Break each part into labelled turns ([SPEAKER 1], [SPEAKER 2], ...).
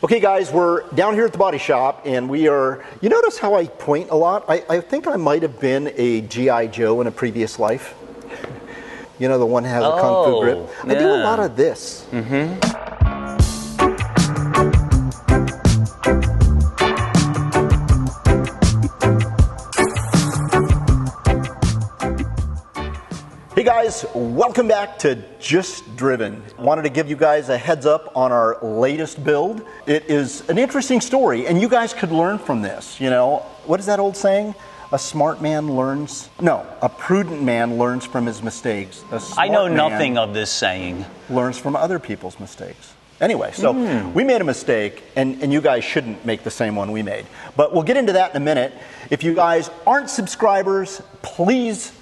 [SPEAKER 1] Okay guys, we're down here at the body shop and we are, you notice how I point a lot? I think I might have been a G.I. Joe in a previous life. You know, the one that has a kung fu grip. I do a lot of this. Hey guys, welcome back to Just Driven. Wanted to give you guys a heads up on our latest build. It is an interesting story and you guys could learn from this. You know, what is that old saying? A smart man learns, no, a prudent man learns from his mistakes.
[SPEAKER 2] I know nothing of this saying.
[SPEAKER 1] Learns from other people's mistakes. Anyway, so we made a mistake and you guys shouldn't make the same one we made. But we'll get into that in a minute. If you guys aren't subscribers, please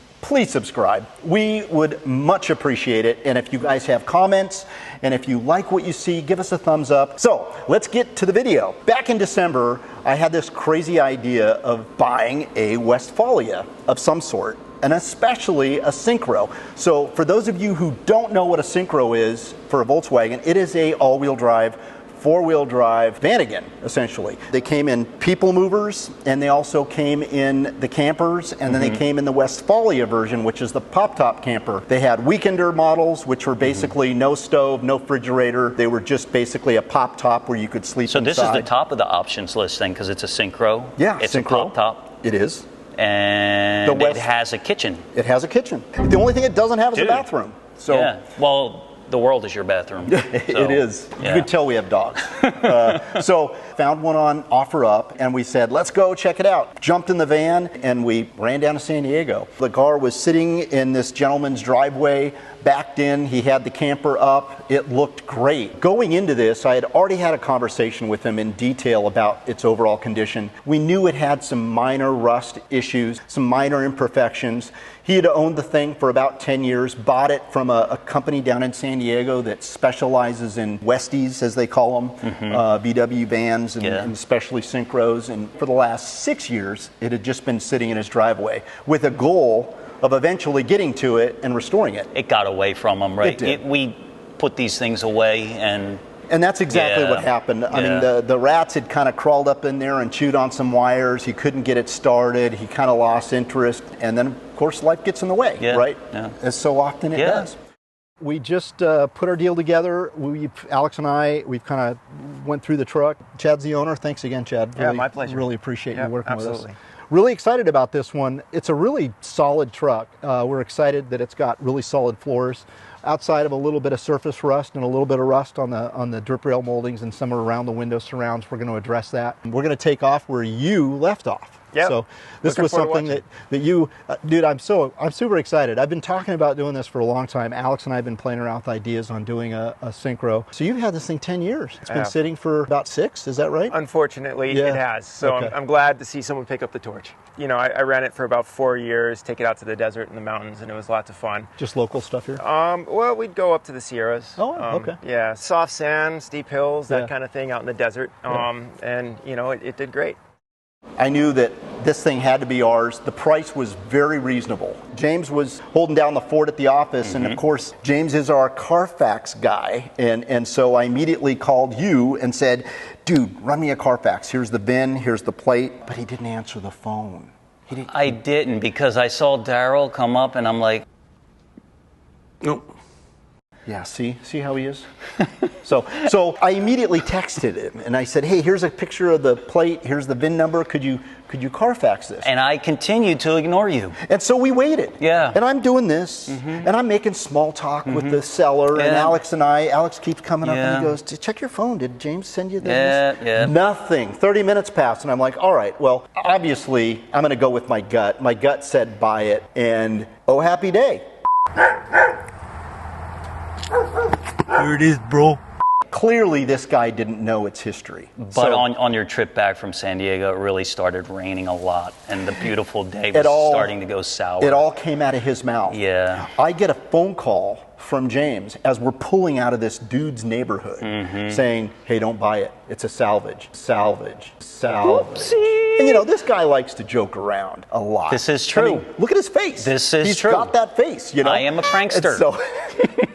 [SPEAKER 1] subscribe. We would much appreciate it. And if you guys have comments and if you like what you see, give us a thumbs up. So let's get to the video. Back in December, I had this crazy idea of buying a Westfalia of some sort, and especially a Syncro. So for those of you who don't know what a Syncro is for a Volkswagen, it is a all-wheel drive, four-wheel drive Vanagon, essentially. They came in people movers, and they also came in the campers, and then they came in the Westfalia version, which is the pop-top camper. They had weekender models, which were basically no stove, no refrigerator. They were just basically a pop-top where you could sleep inside.
[SPEAKER 2] So this is the top of the options list then, because it's a Syncro.
[SPEAKER 1] Yeah,
[SPEAKER 2] it's
[SPEAKER 1] Syncro.
[SPEAKER 2] a pop-top.
[SPEAKER 1] It is.
[SPEAKER 2] And it has a kitchen.
[SPEAKER 1] It has a kitchen. The only thing it doesn't have is a bathroom. So
[SPEAKER 2] yeah, well, the world is your bathroom. So,
[SPEAKER 1] it is.
[SPEAKER 2] Yeah.
[SPEAKER 1] You could tell we have dogs. So found one on OfferUp and we said, let's go check it out. Jumped in the van and we ran down to San Diego. The car was sitting in this gentleman's driveway, backed in. He had the camper up. It looked great. Going into this, I had already had a conversation with him in detail about its overall condition. We knew it had some minor rust issues, some minor imperfections. He had owned the thing for about 10 years, bought it from a company down in San Diego that specializes in Westies, as they call them, VW vans and especially Syncros. And for the last 6 years, it had just been sitting in his driveway with a goal of eventually getting to it and restoring it.
[SPEAKER 2] It got away from him, right?
[SPEAKER 1] It did.
[SPEAKER 2] We put these things away and
[SPEAKER 1] that's exactly what happened. I mean, the rats had kind of crawled up in there and chewed on some wires. He couldn't get it started. He kind of lost interest. And then, of course, life gets in the way, right? Yeah. As so often it does. We just put our deal together. Alex and I, we've kind of went through the truck. Chad's the owner. Thanks again, Chad.
[SPEAKER 3] Yeah, my pleasure.
[SPEAKER 1] Really appreciate you working with us. Really excited about this one. It's a really solid truck. We're excited that it's got really solid floors. Outside of a little bit of surface rust and a little bit of rust on the drip rail moldings and some around the window surrounds, we're going to address that. We're going to take off where you left off.
[SPEAKER 3] Yep.
[SPEAKER 1] So this was something that you, dude, I'm super excited. I've been talking about doing this for a long time. Alex and I have been playing around with ideas on doing a Syncro. So you've had this thing 10 years. It's been sitting for about 6, is that right?
[SPEAKER 3] Unfortunately, it has. So I'm glad to see someone pick up the torch. You know, I ran it for about 4 years, take it out to the desert and the mountains, and it was lots of fun.
[SPEAKER 1] Just local stuff here?
[SPEAKER 3] Well, we'd go up to the Sierras.
[SPEAKER 1] Oh, okay.
[SPEAKER 3] Yeah, soft sand, steep hills, that kind of thing out in the desert. And, you know, it did great.
[SPEAKER 1] I knew that this thing had to be ours. The price was very reasonable. James was holding down the fort at the office, and of course, James is our Carfax guy, and so I immediately called you and said, dude, run me a Carfax. Here's the VIN, here's the plate, but he didn't answer the phone.
[SPEAKER 2] I didn't because I saw Daryl come up, and I'm like,
[SPEAKER 1] nope. Yeah, see how he is? So I immediately texted him and I said, hey, here's a picture of the plate, here's the VIN number, could you Carfax this?
[SPEAKER 2] And I continued to ignore you.
[SPEAKER 1] And so we waited.
[SPEAKER 2] Yeah.
[SPEAKER 1] And I'm doing this and I'm making small talk with the seller and Alex keeps coming up and he goes, check your phone, did James send you this?
[SPEAKER 2] Yeah.
[SPEAKER 1] Nothing. 30 minutes passed and I'm like, all right, well, obviously I'm gonna go with my gut. My gut said buy it and oh, happy day.
[SPEAKER 2] Here it is, bro.
[SPEAKER 1] Clearly, this guy didn't know its history.
[SPEAKER 2] But on your trip back from San Diego, it really started raining a lot, and the beautiful day was starting to go sour.
[SPEAKER 1] It all came out of his mouth.
[SPEAKER 2] Yeah.
[SPEAKER 1] I get a phone call from James as we're pulling out of this dude's neighborhood saying, hey, don't buy it. It's a salvage.
[SPEAKER 2] Whoopsie.
[SPEAKER 1] And you know, this guy likes to joke around a lot.
[SPEAKER 2] This is true.
[SPEAKER 1] I mean, look at his face.
[SPEAKER 2] This is
[SPEAKER 1] He's
[SPEAKER 2] true.
[SPEAKER 1] got that face, you know.
[SPEAKER 2] I am a prankster.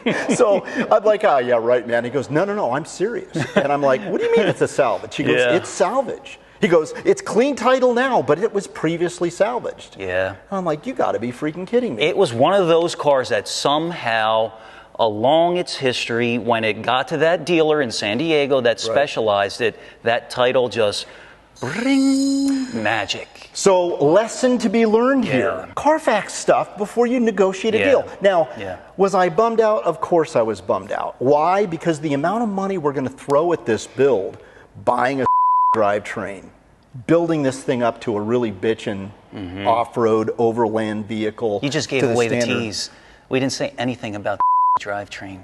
[SPEAKER 1] And So I'm like, oh, yeah, right, man. He goes, no, no, no, I'm serious. And I'm like, what do you mean it's a salvage? He goes, it's salvage. He goes, it's clean title now, but it was previously salvaged.
[SPEAKER 2] Yeah.
[SPEAKER 1] I'm like, you got to be freaking kidding me.
[SPEAKER 2] It was one of those cars that somehow, along its history, when it got to that dealer in San Diego that specialized it, that title just bring magic.
[SPEAKER 1] So, lesson to be learned here. Carfax stuff before you negotiate a deal. Now, was I bummed out? Of course I was bummed out. Why? Because the amount of money we're going to throw at this build, buying a drivetrain, building this thing up to a really bitchin' off-road overland vehicle.
[SPEAKER 2] You just gave away the tease. We didn't say anything about the drivetrain.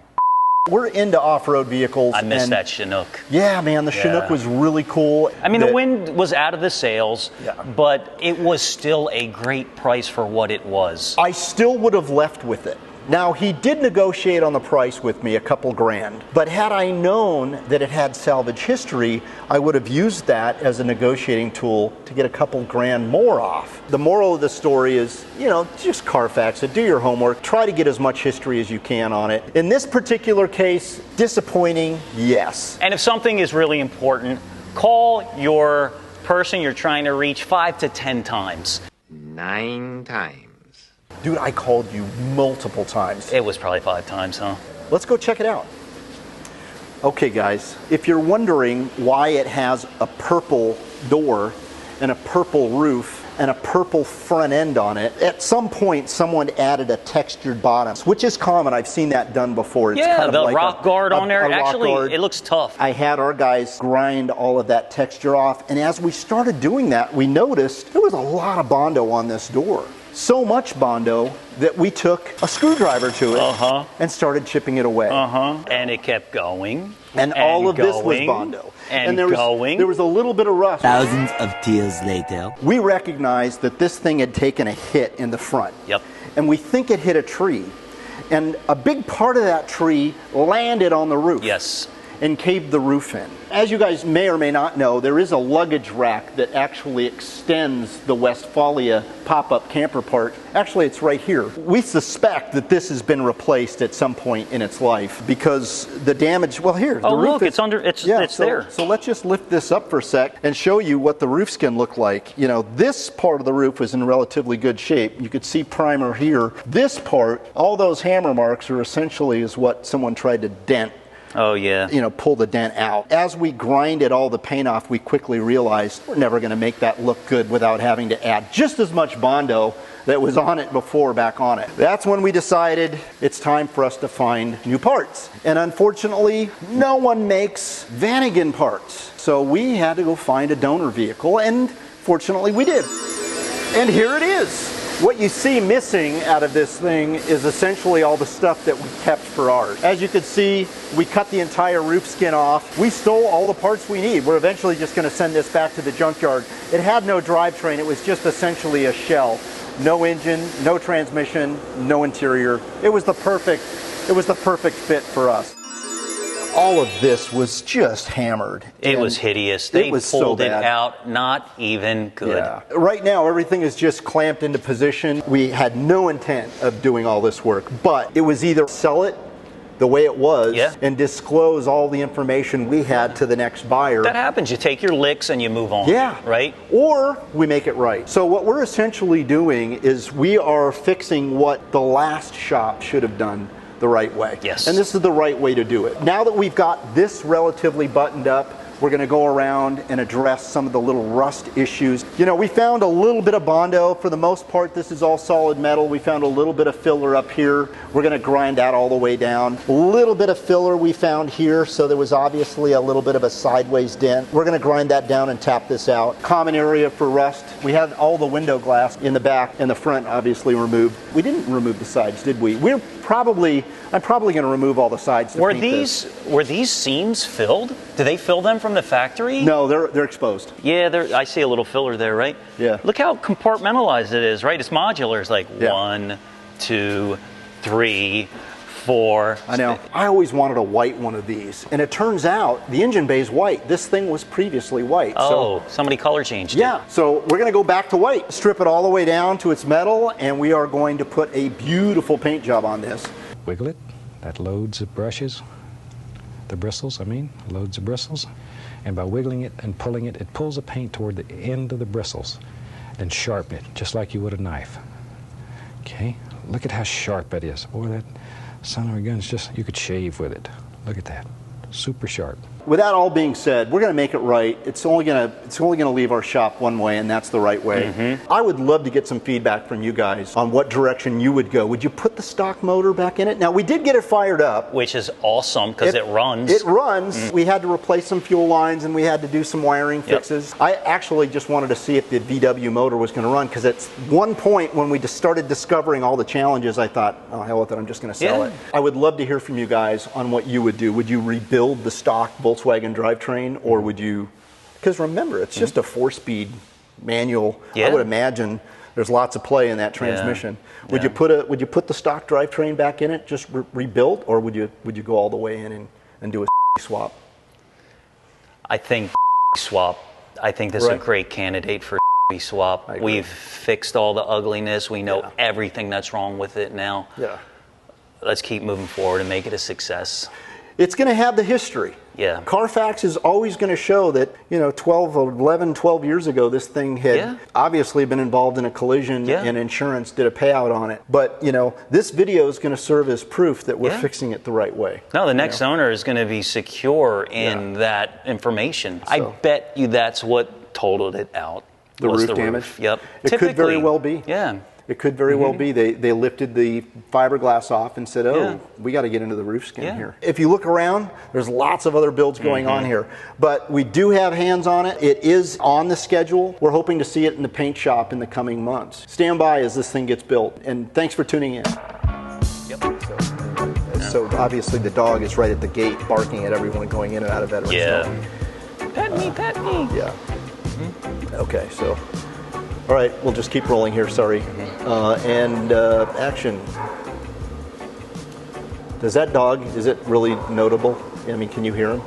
[SPEAKER 1] We're into off-road vehicles.
[SPEAKER 2] I miss that Chinook.
[SPEAKER 1] Yeah, man, the Chinook was really cool.
[SPEAKER 2] I mean, the wind was out of the sails, but it was still a great price for what it was.
[SPEAKER 1] I still would have left with it. Now, he did negotiate on the price with me, a couple grand, but had I known that it had salvage history, I would have used that as a negotiating tool to get a couple grand more off. The moral of the story is, you know, just Carfax it, do your homework, try to get as much history as you can on it. In this particular case, disappointing, yes.
[SPEAKER 2] And if something is really important, call your person you're trying to reach 5 to 10 times.
[SPEAKER 4] 9 times.
[SPEAKER 1] Dude, I called you multiple times.
[SPEAKER 2] It was probably 5 times, huh?
[SPEAKER 1] Let's go check it out. Okay, guys, if you're wondering why it has a purple door and a purple roof and a purple front end on it, at some point someone added a textured bottom, which is common. I've seen that done before. It's kind of
[SPEAKER 2] the
[SPEAKER 1] like
[SPEAKER 2] rock guard on there. Actually,
[SPEAKER 1] guard.
[SPEAKER 2] It looks tough.
[SPEAKER 1] I had our guys grind all of that texture off, and as we started doing that, we noticed there was a lot of Bondo on this door. So much Bondo that we took a screwdriver to it and started chipping it away.
[SPEAKER 2] And it kept going.
[SPEAKER 1] And all of this was Bondo.
[SPEAKER 2] And
[SPEAKER 1] there was a little bit of rust.
[SPEAKER 5] Thousands of tears later.
[SPEAKER 1] We recognized that this thing had taken a hit in the front. And we think it hit a tree. And a big part of that tree landed on the roof. And caved the roof in. As you guys may or may not know, there is a luggage rack that actually extends the Westfalia pop-up camper park. Actually, it's right here. We suspect that this has been replaced at some point in its life because the damage, well here, the roof
[SPEAKER 2] look, it's under, it's there.
[SPEAKER 1] So let's just lift this up for a sec and show you what the roof skin looked like. You know, this part of the roof was in relatively good shape. You could see primer here. This part, all those hammer marks are essentially is what someone tried to dent. You know, pull the dent out. As we grinded all the paint off, we quickly realized we're never going to make that look good without having to add just as much Bondo that was on it before back on it. That's when we decided it's time for us to find new parts. And unfortunately, no one makes Vanagon parts. So we had to go find a donor vehicle, and fortunately we did. And here it is. What you see missing out of this thing is essentially all the stuff that we kept for ours. As you can see, we cut the entire roof skin off. We stole all the parts we need. We're eventually just going to send this back to the junkyard. It had no drivetrain. It was just essentially a shell. No engine, no transmission, no interior. It was the perfect fit for us. All of this was just hammered.
[SPEAKER 2] It was hideous. They pulled it out, not even good.
[SPEAKER 1] Yeah. Right now, everything is just clamped into position. We had no intent of doing all this work, but it was either sell it the way it was and disclose all the information we had to the next buyer.
[SPEAKER 2] That happens. You take your licks and you move on. Right?
[SPEAKER 1] Or we make it right. So what we're essentially doing is we are fixing what the last shop should have done the right way. And this is the right way to do it. Now that we've got this relatively buttoned up, we're going to go around and address some of the little rust issues. You know, we found a little bit of Bondo. For the most part, this is all solid metal. We found a little bit of filler up here. We're going to grind that all the way down. A little bit of filler we found here, so there was obviously a little bit of a sideways dent. We're going to grind that down and tap this out. Common area for rust. We had all the window glass in the back and the front obviously removed. We didn't remove the sides, did we? I'm probably going to remove all the sides.
[SPEAKER 2] Were these seams filled? Do they fill them from the factory?
[SPEAKER 1] No, they're exposed.
[SPEAKER 2] Yeah, I see a little filler there, right?
[SPEAKER 1] Yeah.
[SPEAKER 2] Look how compartmentalized it is, right? It's modular. It's like 1, 2, 3, 4.
[SPEAKER 1] I know. I always wanted a white one of these, and it turns out the engine bay is white. This thing was previously white.
[SPEAKER 2] Oh, so somebody color changed it.
[SPEAKER 1] Yeah. So we're going to go back to white, strip it all the way down to its metal, and we are going to put a beautiful paint job on this.
[SPEAKER 4] Wiggle it.
[SPEAKER 6] that loads the brushes, the bristles, loads the bristles. And by wiggling it and pulling it, it pulls the paint toward the end of the bristles and sharpen it, just like you would a knife. Okay, look at how sharp that is. Boy, that son of a gun is just, you could shave with it. Look at that, super sharp.
[SPEAKER 1] With that all being said, we're going to make it right. It's only going to leave our shop one way, and that's the right way. I would love to get some feedback from you guys on what direction you would go. Would you put the stock motor back in it? Now, we did get it fired up,
[SPEAKER 2] which is awesome because it runs.
[SPEAKER 1] It runs. We had to replace some fuel lines, and we had to do some wiring fixes. I actually just wanted to see if the VW motor was going to run, because at one point when we just started discovering all the challenges, I thought, oh, hell with it, I'm just going to sell it. I would love to hear from you guys on what you would do. Would you rebuild the stock Volkswagen drivetrain, or would you, because remember, it's just a 4-speed manual. I would imagine there's lots of play in that transmission. Would you put the stock drivetrain back in it, just rebuilt, or would you go all the way in and do a swap?
[SPEAKER 2] I think swap. I think this is a great candidate for swap. We've fixed all the ugliness. We know everything that's wrong with it now. Let's keep moving forward and make it a success.
[SPEAKER 1] It's going to have the history. Carfax is always going to show that, 12 years ago, this thing had obviously been involved in a collision and insurance did a payout on it. But, this video is going to serve as proof that we're fixing it the right way.
[SPEAKER 2] No, the next owner is going to be secure in that information. So, I bet you that's what totaled it out.
[SPEAKER 1] The roof damage?
[SPEAKER 2] Yep.
[SPEAKER 1] It could very well be. It could very well be. They lifted the fiberglass off and said, oh, we got to get into the roof skin here. If you look around, there's lots of other builds going on here. But we do have hands on it. It is on the schedule. We're hoping to see it in the paint shop in the coming months. Stand by as this thing gets built. And thanks for tuning in. So obviously the dog is right at the gate barking at everyone going in and out of Veterans.
[SPEAKER 2] Pet me, pet me.
[SPEAKER 1] Okay, so... All right, we'll just keep rolling here, sorry. And action. Does that dog, is it really notable? I mean, can you hear him?